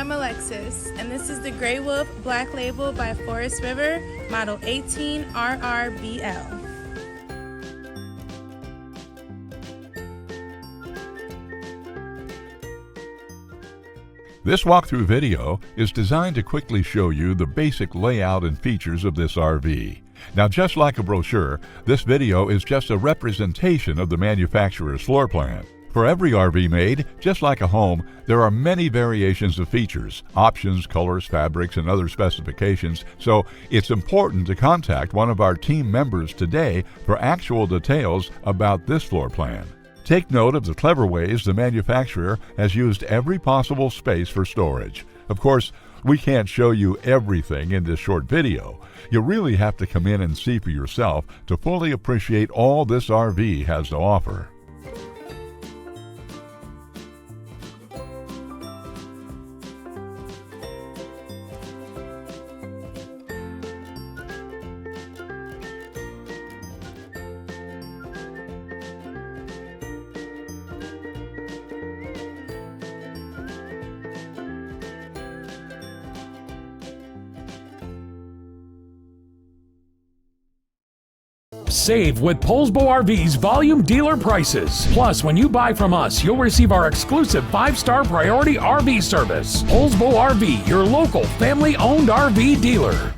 I'm Alexis, and this is the Grey Wolf Black Label by Forest River, model 18RRBL. This walkthrough video is designed to quickly show you the basic layout and features of this RV. Now, just like a brochure, this video is just a representation of the manufacturer's floor plan. For every RV made, just like a home, there are many variations of features, options, colors, fabrics, and other specifications, so it's important to contact one of our team members today for actual details about this floor plan. Take note of the clever ways the manufacturer has used every possible space for storage. Of course, we can't show you everything in this short video. You really have to come in and see for yourself to fully appreciate all this RV has to offer. Save with Poulsbo RV's volume dealer prices. Plus, when you buy from us, you'll receive our exclusive 5-star priority RV service. Poulsbo RV, your local family-owned RV dealer.